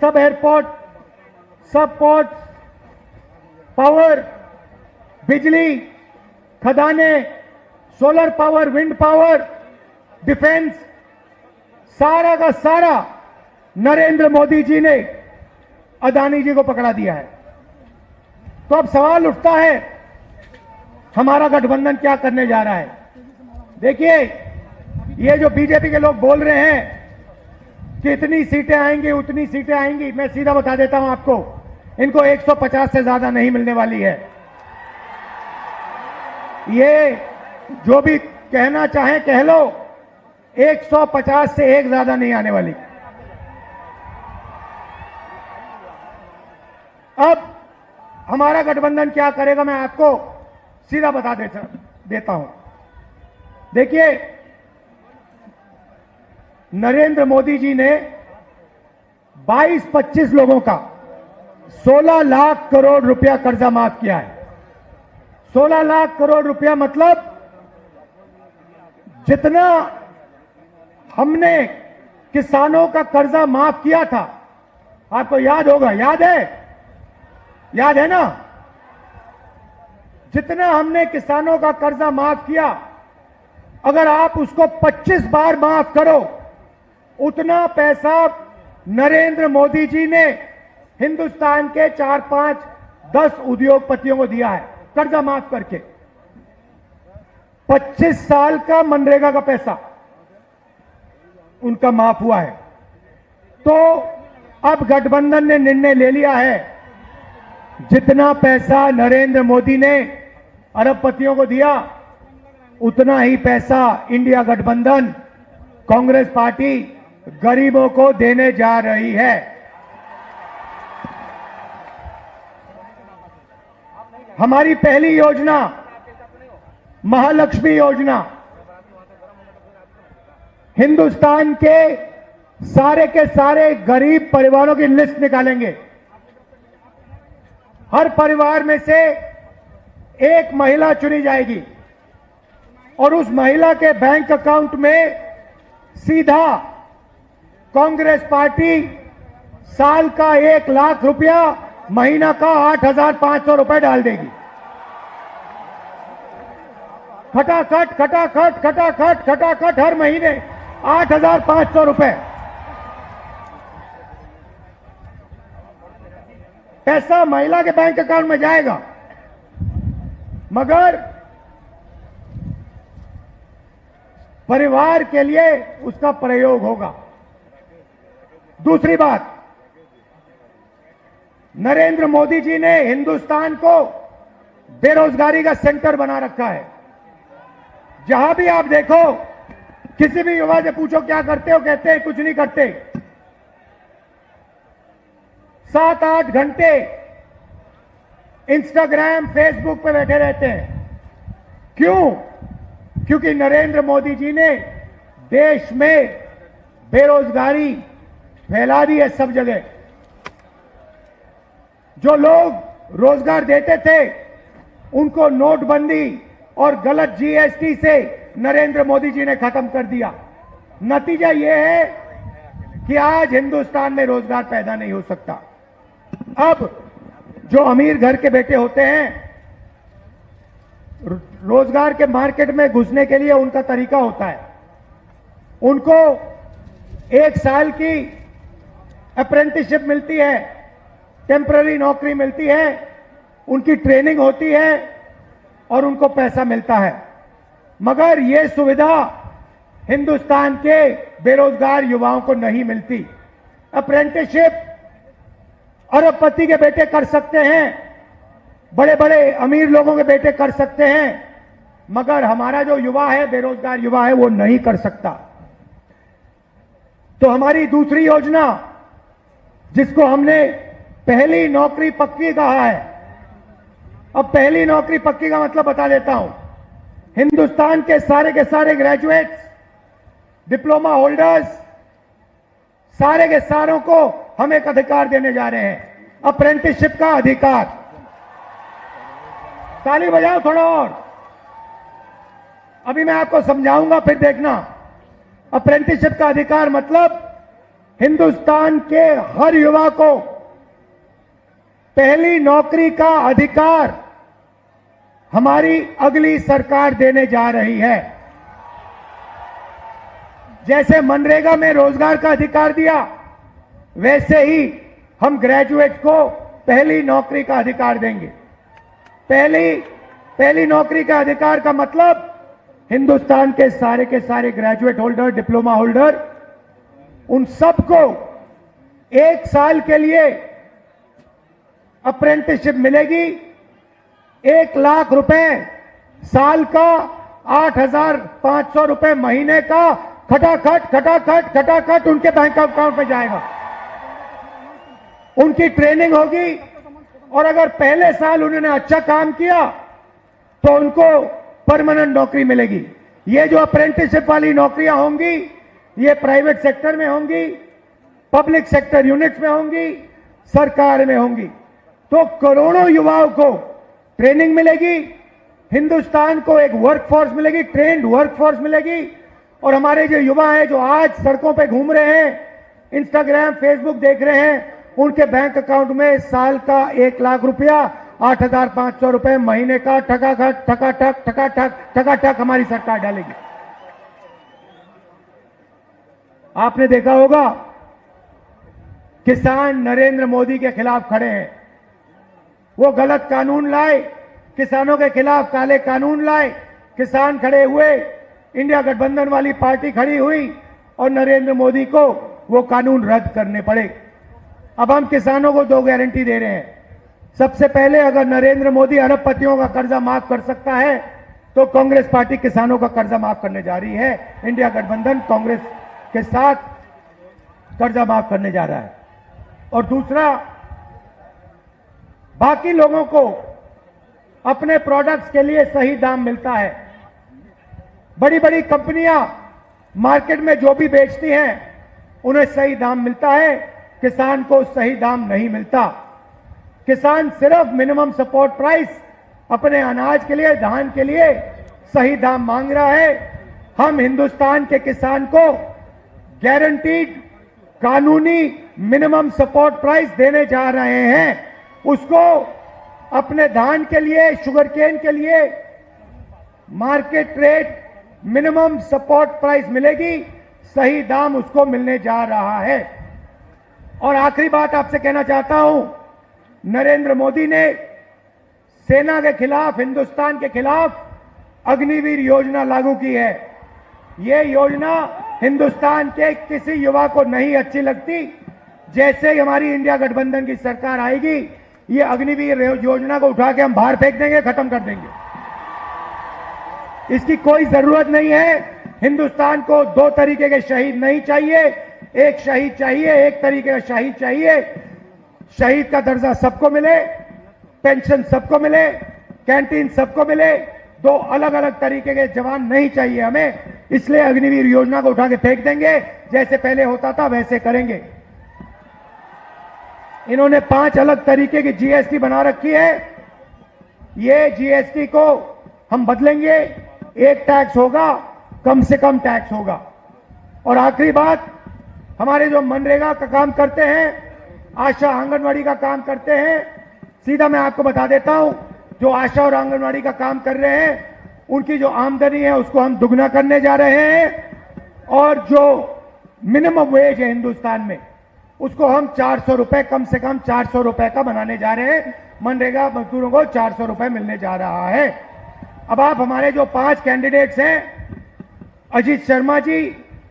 सब एयरपोर्ट, सब port, power, बिजली, खदाने, solar power, wind power, defence, सारा का सारा नरेंद्र मोदी जी ने अदानी जी को पकड़ा दिया है। तो अब सवाल उठता है, हमारा गठबंधन क्या करने जा रहा है? देखिए, ये जो बीजेपी के लोग बोल रहे हैं कि इतनी सीटें आएंगी, उतनी सीटें आएंगी, मैं सीधा बता देता हूं आपको, इनको 150 से ज्यादा नहीं मिलने वाली है। ये जो भी कहना चाहे कह लो, 150 से एक ज्यादा नहीं आने वाली। अब हमारा गठबंधन क्या करेगा, मैं आपको सीधा बता देता हूं। देखिए, नरेंद्र मोदी जी ने 22-25 लोगों का 16 लाख करोड़ रुपया कर्जा माफ किया है। 16 लाख करोड़ रुपया मतलब जितना हमने किसानों का कर्जा माफ किया था, आपको याद होगा, याद है ना? जितना हमने किसानों का कर्जा माफ किया, अगर आप उसको 25 बार माफ करो, उतना पैसा नरेंद्र मोदी जी ने हिंदुस्तान के 4, 5, 10 उद्योगपतियों को दिया है कर्जा माफ करके। 25 साल का मनरेगा का पैसा उनका माफ हुआ है। तो अब गठबंधन ने निर्णय ले लिया है, जितना पैसा नरेंद्र मोदी ने अरबपतियों को दिया, उतना ही पैसा इंडिया गठबंधन, कांग्रेस पार्टी गरीबों को देने जा रही है। हमारी पहली योजना महालक्ष्मी योजना, हिंदुस्तान के सारे गरीब परिवारों की लिस्ट निकालेंगे। हर परिवार में से एक महिला चुनी जाएगी और उस महिला के बैंक अकाउंट में सीधा कांग्रेस पार्टी साल का 1 लाख रुपया, महीना का 8,500 रुपए डाल देगी। खटाखट खटाखट खटाखट खटाखट हर महीने 8,500 रुपए पैसा महिला के बैंक अकाउंट में जाएगा, मगर परिवार के लिए उसका प्रयोग होगा। दूसरी बात, नरेंद्र मोदी जी ने हिंदुस्तान को बेरोजगारी का सेंटर बना रखा है। जहां भी आप देखो, किसी भी युवा से पूछो क्या करते हो, कहते हैं कुछ नहीं करते। 7-8 घंटे इंस्टाग्राम, फेसबुक पे बैठे रहते हैं। क्यों? क्योंकि नरेंद्र मोदी जी ने देश में बेरोजगारी फैला दी है सब जगह। जो लोग रोजगार देते थे, उनको नोटबंदी और गलत जीएसटी से नरेंद्र मोदी जी ने खत्म कर दिया। नतीजा यह है कि आज हिंदुस्तान में रोजगार पैदा नहीं हो सकता। अब जो अमीर घर के बेटे होते हैं, रोजगार के मार्केट में घुसने के लिए उनका तरीका होता है, उनको 1 साल की अप्रेंटिसशिप मिलती है, टेम्पररी नौकरी मिलती है, उनकी ट्रेनिंग होती है और उनको पैसा मिलता है। मगर यह सुविधा हिंदुस्तान के बेरोजगार युवाओं को नहीं मिलती। अप्रेंटिसशिप अरबपति के बेटे कर सकते हैं, बड़े बड़े अमीर लोगों के बेटे कर सकते हैं, मगर हमारा जो युवा है, बेरोजगार युवा है, वो नहीं कर सकता। तो हमारी दूसरी योजना, जिसको हमने पहली नौकरी पक्की कहा है, अब पहली नौकरी पक्की का मतलब बता देता हूं। हिंदुस्तान के सारे ग्रेजुएट्स, डिप्लोमा होल्डर्स, सारे के सारों को हम एक अधिकार देने जा रहे हैं, अप्रेंटिसशिप का अधिकार। ताली बजाओ थोड़ा और। अभी मैं आपको समझाऊंगा, फिर देखना। अप्रेंटिसशिप का अधिकार मतलब हिंदुस्तान के हर युवा को पहली नौकरी का अधिकार हमारी अगली सरकार देने जा रही है। जैसे मनरेगा में रोजगार का अधिकार दिया, वैसे ही हम ग्रेजुएट को पहली नौकरी का अधिकार देंगे। पहली नौकरी का अधिकार का मतलब हिंदुस्तान के सारे ग्रेजुएट होल्डर, डिप्लोमा होल्डर, उन सबको 1 साल के लिए अप्रेंटिसशिप मिलेगी। 1 लाख रुपए साल का, 8,500 रुपए महीने का खटाखट उनके बैंक अकाउंट में जाएगा। उनकी ट्रेनिंग होगी और अगर पहले साल उन्होंने अच्छा काम किया तो उनको परमानेंट नौकरी मिलेगी। ये जो अप्रेंटिसशिप वाली नौकरियां होंगी, ये प्राइवेट सेक्टर में होंगी, पब्लिक सेक्टर यूनिट्स में होंगी, सरकार में होंगी। तो करोड़ों युवाओं को ट्रेनिंग मिलेगी, हिंदुस्तान को एक वर्कफोर्स मिलेगी, ट्रेंड वर्कफोर्स मिलेगी। और हमारे जो युवा हैं, जो आज सड़कों पे घूम रहे हैं, इंस्टाग्राम, फेसबुक देख रहे हैं, उनके बैंक अकाउंट में साल का 1 लाख रुपया, 8,500 रुपए महीने का ठकाठक हमारी सरकार डालेगी। आपने देखा होगा किसान नरेंद्र मोदी के खिलाफ खड़े हैं। वो गलत कानून लाए, किसानों के खिलाफ काले कानून लाए, किसान खड़े हुए, इंडिया गठबंधन वाली पार्टी खड़ी हुई और नरेंद्र मोदी को वो कानून रद्द करने पड़े। अब हम किसानों को 2 गारंटी दे रहे हैं। सबसे पहले, अगर नरेंद्र मोदी अरबपतियों का कर्जा माफ कर सकता है तो कांग्रेस पार्टी किसानों का कर्जा माफ करने जा रही है। इंडिया गठबंधन कांग्रेस के साथ कर्जा माफ करने जा रहा है। और दूसरा, बाकी लोगों को अपने प्रोडक्ट्स के लिए सही दाम मिलता है। बड़ी बड़ी कंपनियां मार्केट में जो भी बेचती हैं उन्हें सही दाम मिलता है, किसान को सही दाम नहीं मिलता। किसान सिर्फ मिनिमम सपोर्ट प्राइस अपने अनाज के लिए, धान के लिए सही दाम मांग रहा है। हम हिंदुस्तान के किसान को गारंटीड कानूनी मिनिमम सपोर्ट प्राइस देने जा रहे हैं। उसको अपने धान के लिए, शुगर केन के लिए market rate minimum support price मिलेगी, सही दाम उसको मिलने जा रहा है। और आखिरी बात आपसे कहना चाहता हूं, नरेंद्र मोदी ने सेना के खिलाफ, हिंदुस्तान के खिलाफ अग्निवीर योजना लागू की है। ये योजना हिंदुस्तान के किसी युवा को नहीं अच्छी लगती। जैसे ही हमारी इंडिया गठबंधन की सरकार आएगी, ये अग्निवीर योजना को उठा के हम बाहर फेंक देंगे, खत्म कर देंगे। इसकी कोई जरूरत नहीं है। हिंदुस्तान को 2 तरीके के शहीद नहीं चाहिए। एक शहीद चाहिए, एक तरीके का शहीद चाहिए। शहीद का दर्जा सबको मिले, पेंशन सबको मिले, कैंटीन सबको मिले। 2 अलग अलग तरीके के जवान नहीं चाहिए हमें। इसलिए अग्निवीर योजना को उठा के फेंक देंगे। जैसे पहले होता था वैसे करेंगे। इन्होंने 5 अलग तरीके की जीएसटी बना रखी है। ये जीएसटी को हम बदलेंगे। एक टैक्स होगा, कम से कम टैक्स होगा। और आखिरी बात, हमारे जो मनरेगा का काम करते हैं, आशा आंगनवाड़ी का काम करते हैं, सीधा मैं आपको बता देता हूं, जो आशा और आंगनवाड़ी का काम कर रहे हैं उनकी जो आमदनी है उसको हम दुगना करने जा रहे हैं। और जो मिनिमम वेज है हिंदुस्तान में, उसको हम 400 रुपए, कम से कम 400 रुपए का बनाने जा रहे हैं। मनरेगा मजदूरों को 400 रुपए मिलने जा रहा है। अब आप हमारे जो 5 कैंडिडेट्स हैं, अजीत शर्मा जी,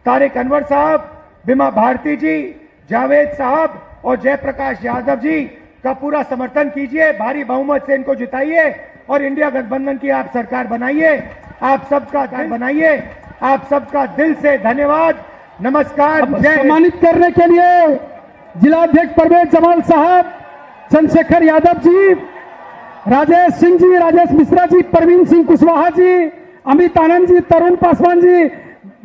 तारिक अनवर साहब, बिमा भारती जी, जावेद साहब और जयप्रकाश यादव जी का पूरा समर्थन कीजिए। भारी बहुमत से इनको जिताइए और इंडिया गठबंधन की आप सरकार बनाइए। आप सबका दिल से धन्यवाद। नमस्कार। सम्मानित करने के लिए जिलाध्यक्ष परवेज जमाल साहब, चंद्रशेखर यादव जी, राजेश सिंह जी, राजेश मिश्रा जी, परवीन सिंह कुशवाहा जी, अमित आनंद जी, तरुण पासवान जी,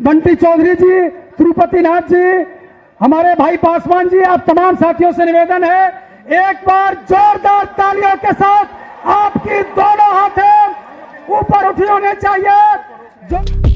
बंटी चौधरी जी, तिरुपति नाथ जी, हमारे भाई पासवान जी, आप तमाम साथियों से निवेदन है, एक बार जोरदार तालियों के साथ आपकी दोनों हाथें ऊपर उठी होने चाहिए।